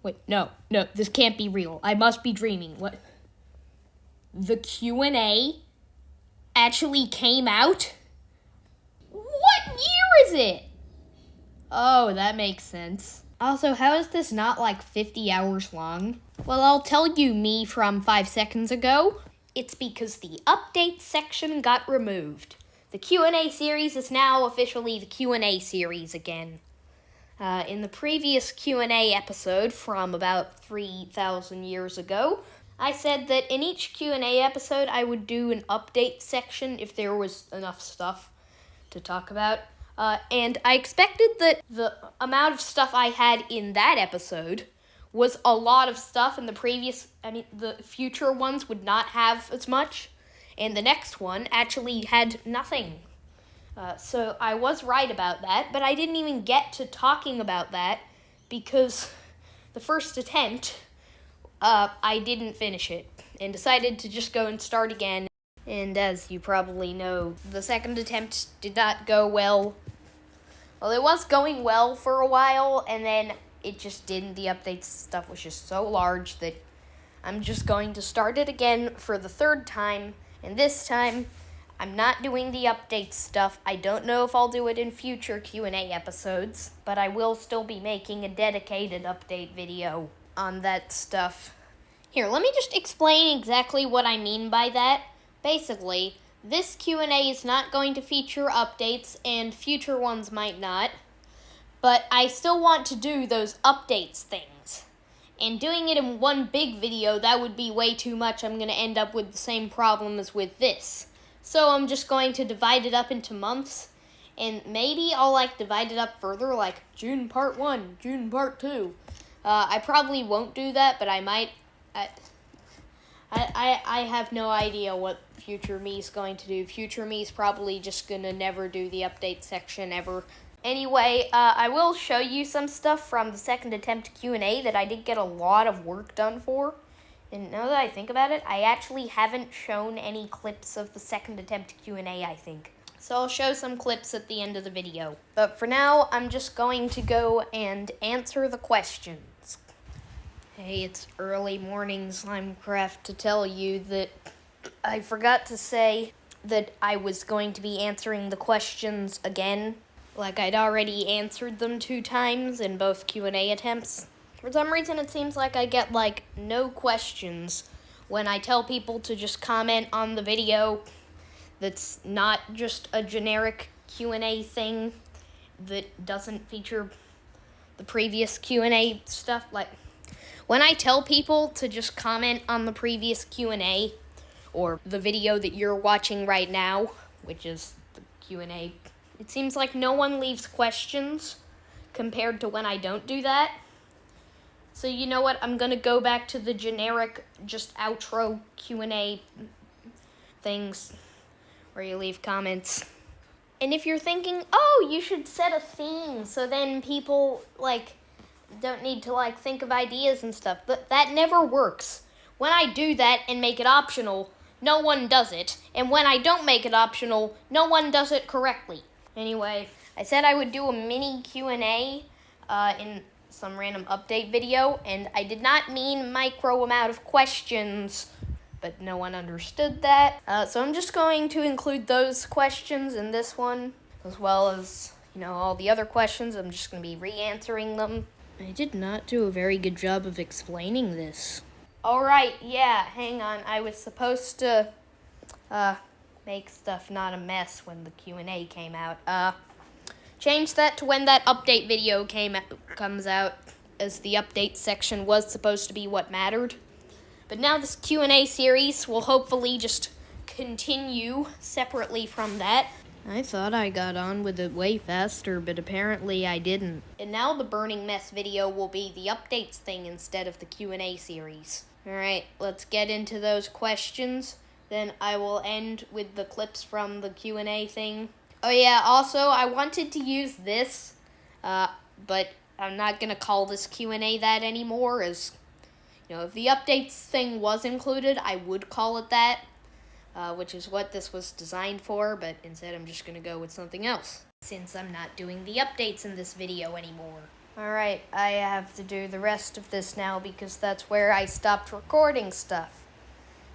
Wait, no, this can't be real. I must be dreaming. What? The Q&A actually came out? What year is it? Oh, that makes sense. Also, how is this not like 50 hours long? Well, I'll tell you me from 5 seconds ago. It's because the update section got removed. The Q&A series is now officially the Q&A series again. In the previous Q&A episode from about 3,000 years ago, I said that in each Q&A episode I would do an update section if there was enough stuff to talk about. And I expected that the amount of stuff I had in that episode was a lot of stuff, and the future ones would not have as much, and the next one actually had nothing. So I was right about that, but I didn't even get to talking about that because the first attempt, I didn't finish it and decided to just go and start again. And as you probably know, the second attempt did not go well. Well, it was going well for a while, and then it just didn't. The update stuff was just so large that I'm just going to start it again for the third time, and this time I'm not doing the update stuff. I don't know if I'll do it in future Q&A episodes, but I will still be making a dedicated update video on that stuff. Here, let me just explain exactly what I mean by that. Basically, this Q&A is not going to feature updates, and future ones might not, but I still want to do those updates things. And doing it in one big video, that would be way too much. I'm going to end up with the same problem as with this. So I'm just going to divide it up into months, and maybe I'll divide it up further, like June part 1, June part 2. I probably won't do that, but I might. I have no idea what future me's going to do. Future me's probably just gonna never do the update section ever. Anyway, I will show you some stuff from the second attempt Q&A that I did get a lot of work done for. And now that I think about it, I actually haven't shown any clips of the second attempt Q&A, I think. So I'll show some clips at the end of the video. But for now, I'm just going to go and answer the questions. Hey, it's early morning, Slimecraft, to tell you that I forgot to say that I was going to be answering the questions again. Like I'd already answered them 2 times in both Q&A attempts. For some reason, it seems like I get, no questions when I tell people to just comment on the video that's not just a generic Q&A thing that doesn't feature the previous Q&A stuff. When I tell people to just comment on the previous Q&A, or the video that you're watching right now, which is the Q&A, it seems like no one leaves questions compared to when I don't do that. So you know what, I'm gonna go back to the generic, just outro Q&A things where you leave comments. And if you're thinking, oh, you should set a theme so then people, don't need to, think of ideas and stuff, but that never works. When I do that and make it optional, no one does it, and when I don't make it optional, no one does it correctly. Anyway, I said I would do a mini Q&A in some random update video, and I did not mean micro amount of questions, but no one understood that. So I'm just going to include those questions in this one, as well as, all the other questions. I'm just going to be re-answering them. I did not do a very good job of explaining this. Alright, yeah, hang on. I was supposed to make stuff not a mess when the Q&A came out. Change that to when that update video comes out, as the update section was supposed to be what mattered. But now this Q&A series will hopefully just continue separately from that. I thought I got on with it way faster, but apparently I didn't. And now the Burning Mess video will be the updates thing instead of the Q&A series. Alright, let's get into those questions. Then I will end with the clips from the Q&A thing. Oh yeah, also I wanted to use this, but I'm not gonna call this Q&A that anymore, as, if the updates thing was included, I would call it that. Which is what this was designed for, but instead I'm just going to go with something else, since I'm not doing the updates in this video anymore. Alright, I have to do the rest of this now because that's where I stopped recording stuff.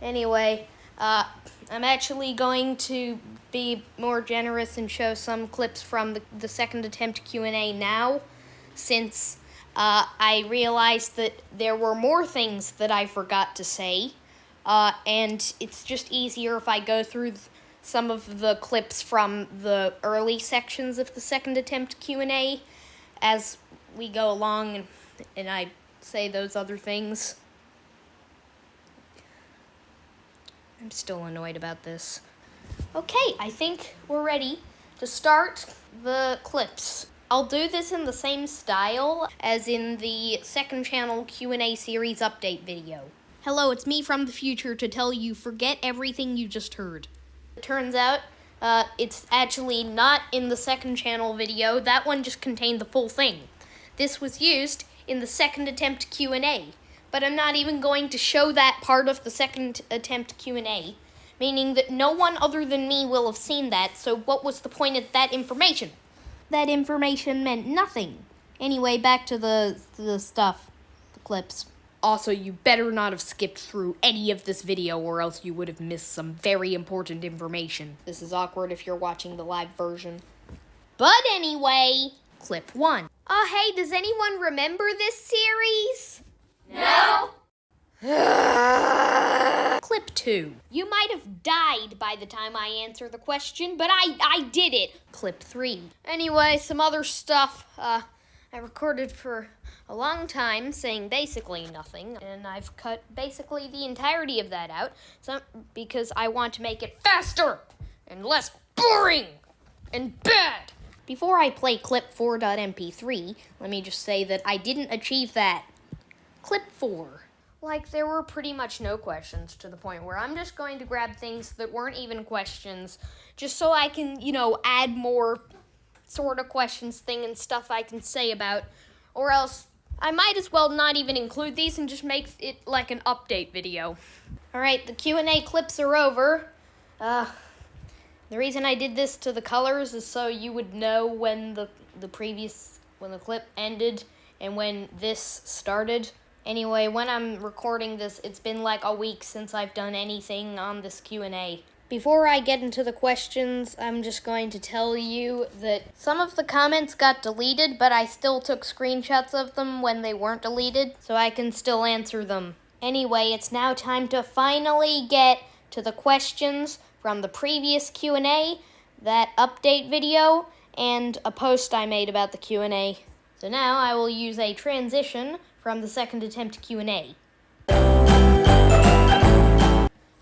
Anyway, I'm actually going to be more generous and show some clips from the second attempt Q&A now, since I realized that there were more things that I forgot to say, and it's just easier if I go through some of the clips from the early sections of the second attempt Q&A as we go along and I say those other things. I'm still annoyed about this. Okay, I think we're ready to start the clips. I'll do this in the same style as in the second channel Q&A series update video. Hello, it's me from the future to tell you forget everything you just heard. It turns out, it's actually not in the second channel video. That one just contained the full thing. This was used in the second attempt Q&A, but I'm not even going to show that part of the second attempt Q&A, meaning that no one other than me will have seen that, so what was the point of that information? That information meant nothing. Anyway, back to the stuff, the clips. Also, you better not have skipped through any of this video or else you would have missed some very important information. This is awkward if you're watching the live version. But anyway, clip 1. Hey, does anyone remember this series? No. Clip 2. You might have died by the time I answer the question, but I did it. Clip 3. Anyway, some other stuff. I recorded for a long time saying basically nothing, and I've cut basically the entirety of that out because I want to make it faster and less boring and bad. Before I play clip 4.mp3, let me just say that I didn't achieve that. Clip 4. Like, there were pretty much no questions to the point where I'm just going to grab things that weren't even questions just so I can, add more sort of questions thing and stuff I can say about, or else I might as well not even include these and just make it like an update video. Alright, the Q&A clips are over. The reason I did this to the colors is so you would know when the clip ended and when this started. Anyway, when I'm recording this, it's been like a week since I've done anything on this Q&A. Before I get into the questions, I'm just going to tell you that some of the comments got deleted, but I still took screenshots of them when they weren't deleted, so I can still answer them. Anyway, it's now time to finally get to the questions from the previous Q&A, that update video, and a post I made about the Q&A. So now I will use a transition from the second attempt Q&A.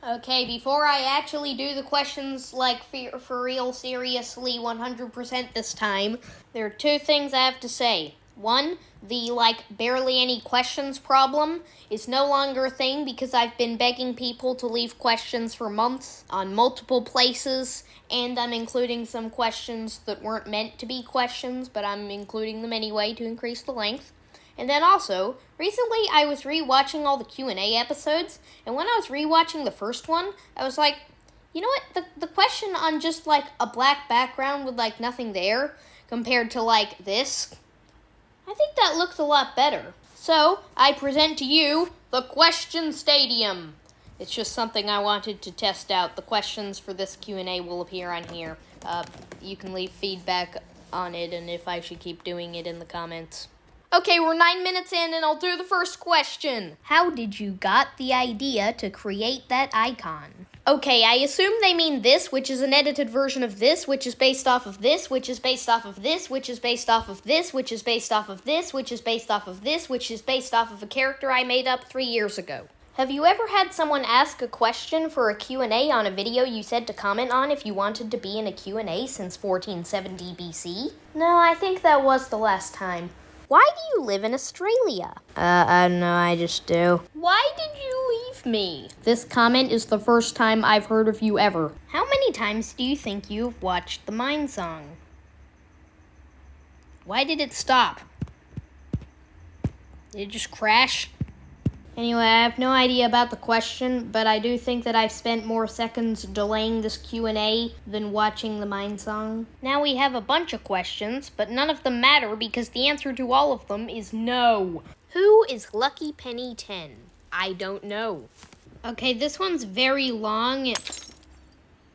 Okay, before I actually do the questions, like, for real, seriously, 100% this time, there are two things I have to say. One, the, barely any questions problem is no longer a thing because I've been begging people to leave questions for months on multiple places, and I'm including some questions that weren't meant to be questions, but I'm including them anyway to increase the length. And then also, recently I was rewatching all the Q&A episodes, and when I was rewatching the first one, I was like, you know what, the question on just, a black background with, nothing there, compared to, this, I think that looks a lot better. So, I present to you the Question Stadium. It's just something I wanted to test out. The questions for this Q&A will appear on here. You can leave feedback on it, and if I should keep doing it in the comments. Okay, we're 9 minutes in, and I'll do the first question. How did you got the idea to create that icon? Okay, I assume they mean this, which is an edited version of this, which is based off of this, which is based off of this, which is based off of this, which is based off of this, which is based off of this, which is based off of a character I made up 3 years ago. Have you ever had someone ask a question for a Q&A on a video you said to comment on if you wanted to be in a Q&A since 1470 BC? No, I think that was the last time. Why do you live in Australia? I don't know, I just do. Why did you leave me? This comment is the first time I've heard of you ever. How many times do you think you've watched the Mine Song? Why did it stop? Did it just crash? Anyway, I have no idea about the question, but I do think that I've spent more seconds delaying this Q&A than watching the Mine Song. Now we have a bunch of questions, but none of them matter because the answer to all of them is no. Who is Lucky Penny 10? I don't know. Okay, this one's very long.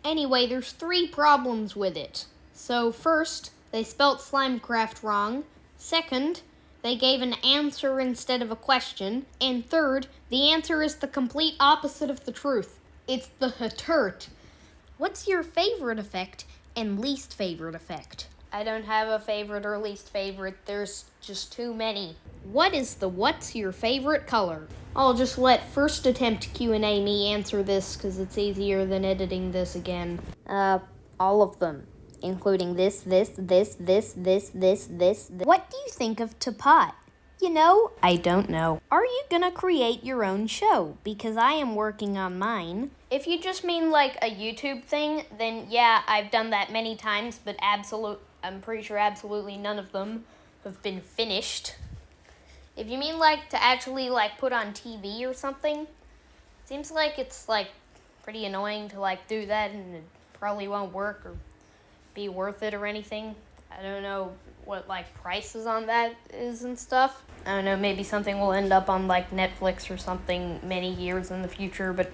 Anyway, there's 3 problems with it. So first, they spelt Slimecraft wrong. Second, they gave an answer instead of a question. And third, the answer is the complete opposite of the truth. It's the haturt. What's your favorite effect and least favorite effect? I don't have a favorite or least favorite. There's just too many. What is the what's your favorite color? I'll just let first attempt Q&A me answer this because it's easier than editing this again. All of them. Including this. What do you think of Teapot? You know, I don't know. Are you gonna create your own show? Because I am working on mine. If you just mean like a YouTube thing, then yeah, I've done that many times, but I'm pretty sure absolutely none of them have been finished. If you mean like to actually like put on TV or something, seems like it's like pretty annoying to like do that and it probably won't work or be worth it or anything. I don't know what like prices on that is and stuff. I don't know, maybe something will end up on like Netflix or something many years in the future, but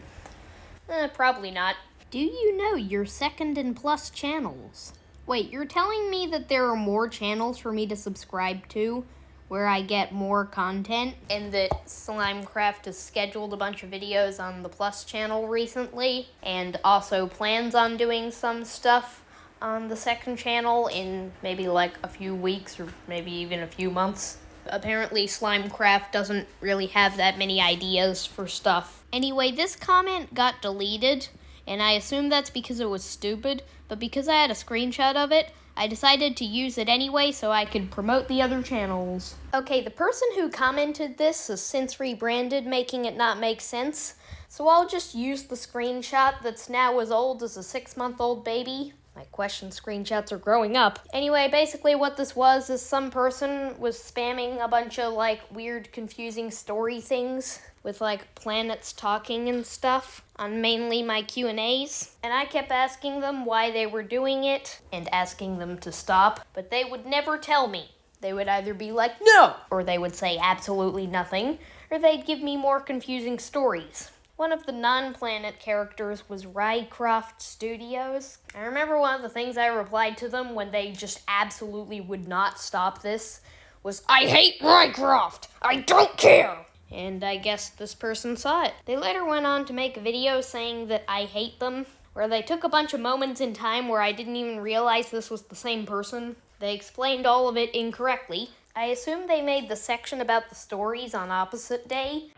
probably not. Do you know your second and plus channels? Wait, you're telling me that there are more channels for me to subscribe to where I get more content, and that Slimecraft has scheduled a bunch of videos on the Plus channel recently, and also plans on doing some stuff on the second channel in maybe like a few weeks or maybe even a few months. Apparently Slimecraft doesn't really have that many ideas for stuff. Anyway, this comment got deleted, and I assume that's because it was stupid, but because I had a screenshot of it, I decided to use it anyway so I could promote the other channels. Okay, the person who commented this has since rebranded, making it not make sense, so I'll just use the screenshot that's now as old as a 6-month-old baby. My question screenshots are growing up. Anyway, basically what this was is some person was spamming a bunch of like weird, confusing story things with like planets talking and stuff on mainly my Q&As. And I kept asking them why they were doing it and asking them to stop, but they would never tell me. They would either be like, no, or they would say absolutely nothing, or they'd give me more confusing stories. One of the non-planet characters was Rycroft Studios. I remember one of the things I replied to them when they just absolutely would not stop this was, I hate Rycroft! I don't care! And I guess this person saw it. They later went on to make a video saying that I hate them, where they took a bunch of moments in time where I didn't even realize this was the same person. They explained all of it incorrectly. I assume they made the section about the stories on opposite day.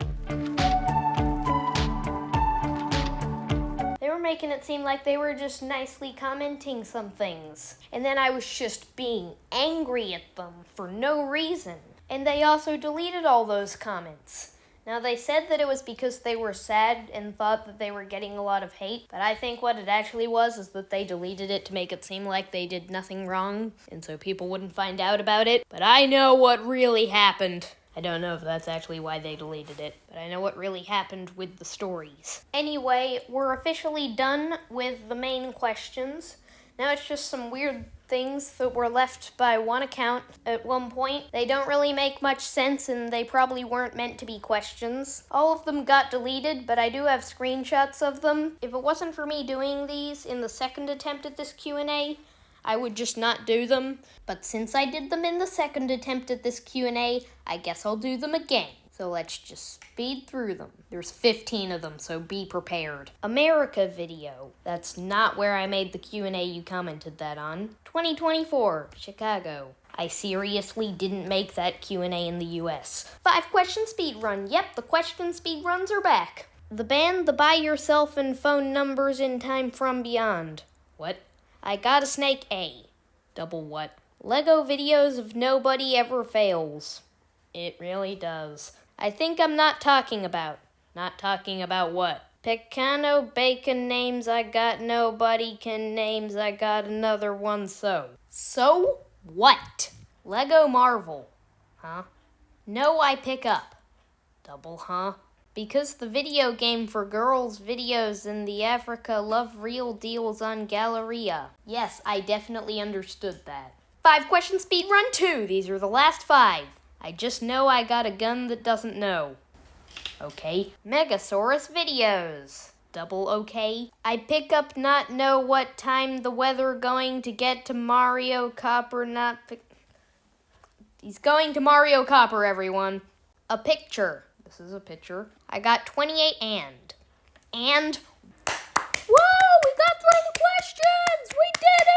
They were making it seem like they were just nicely commenting some things. And then I was just being angry at them for no reason. And they also deleted all those comments. Now, they said that it was because they were sad and thought that they were getting a lot of hate, but I think what it actually was is that they deleted it to make it seem like they did nothing wrong, and so people wouldn't find out about it. But I know what really happened. I don't know if that's actually why they deleted it, but I know what really happened with the stories. Anyway, we're officially done with the main questions. Now it's just some weird things that were left by one account at one point. They don't really make much sense, and they probably weren't meant to be questions. All of them got deleted, but I do have screenshots of them. If it wasn't for me doing these in the second attempt at this Q&A, I would just not do them. But since I did them in the second attempt at this Q&A, I guess I'll do them again. So let's just speed through them. There's 15 of them, so be prepared. America video. That's not where I made the Q&A you commented that on. 2024, Chicago. I seriously didn't make that Q&A in the US. 5-question speed run. Yep, the question speed runs are back. The band, the Buy Yourself and Phone Numbers in Time From Beyond. What? I Got a Snake A. Double what? Lego videos of Nobody Ever Fails. It really does. I think I'm not talking about. Not talking about what? Pecano bacon names I got nobody can names I got another one so. So what? Lego Marvel. Huh? No I pick up. Double huh? Because the video game for girls videos in the Africa love real deals on Galleria. Yes, I definitely understood that. 5 question speed run 2. These are the last 5. I just know I got a gun that doesn't know. Okay. Megasaurus videos. Double okay. I pick up not know what time the weather going to get to Mario Copper not pick. He's going to Mario Copper, everyone. A picture. This is a picture. I got 28 and. Whoa! We got through the questions! We did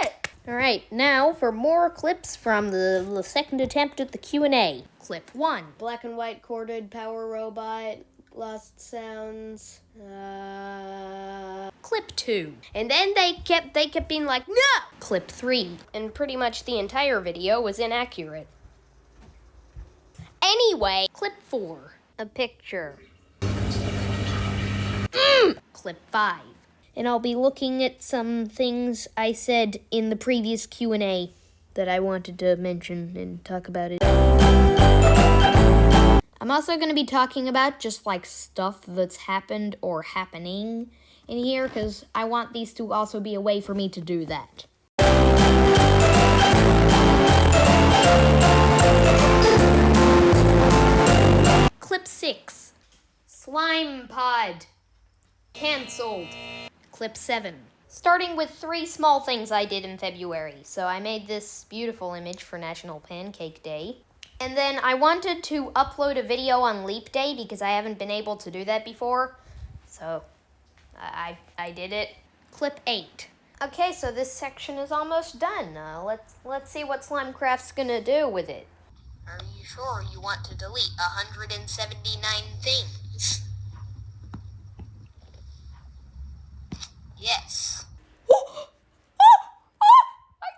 it! Alright, now for more clips from the second attempt at the Q&A. Clip 1. Black and white corded power robot. Lost sounds. Clip 2. And then they kept being like, no! Clip 3. And pretty much the entire video was inaccurate. Anyway, clip 4. A picture. Clip 5. And I'll be looking at some things I said in the previous Q&A that I wanted to mention and talk about it. I'm also going to be talking about just like stuff that's happened or happening in here because I want these to also be a way for me to do that. Clip 6. Slime Pod. Cancelled. Clip 7. Starting with 3 small things I did in February. So I made this beautiful image for National Pancake Day. And then I wanted to upload a video on Leap Day because I haven't been able to do that before. So I did it. Clip 8. Okay, so this section is almost done. Let's see what Slimecraft's gonna do with it. Are you sure you want to delete 179 things? Yes. I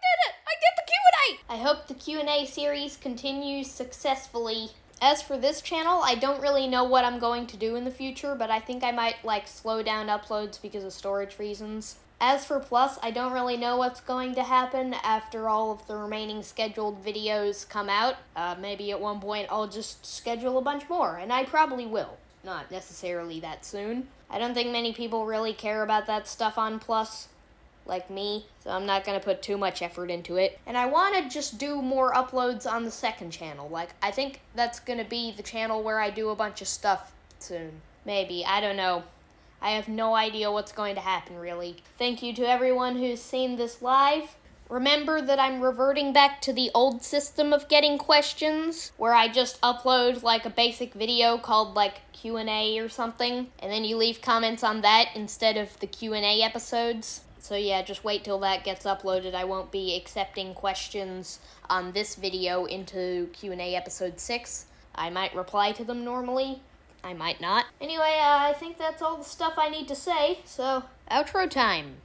did it! I did the Q&A! I hope the Q&A series continues successfully. As for this channel, I don't really know what I'm going to do in the future, but I think I might slow down uploads because of storage reasons. As for Plus, I don't really know what's going to happen after all of the remaining scheduled videos come out. Maybe at one point I'll just schedule a bunch more, and I probably will. Not necessarily that soon. I don't think many people really care about that stuff on Plus, like me, so I'm not going to put too much effort into it. And I want to just do more uploads on the second channel. I think that's going to be the channel where I do a bunch of stuff soon. Maybe, I don't know. I have no idea what's going to happen, really. Thank you to everyone who's seen this live. Remember that I'm reverting back to the old system of getting questions, where I just upload a basic video called Q&A or something, and then you leave comments on that instead of the Q&A episodes. So yeah, just wait till that gets uploaded. I won't be accepting questions on this video into Q&A episode 6. I might reply to them normally. I might not. Anyway, I think that's all the stuff I need to say, so outro time.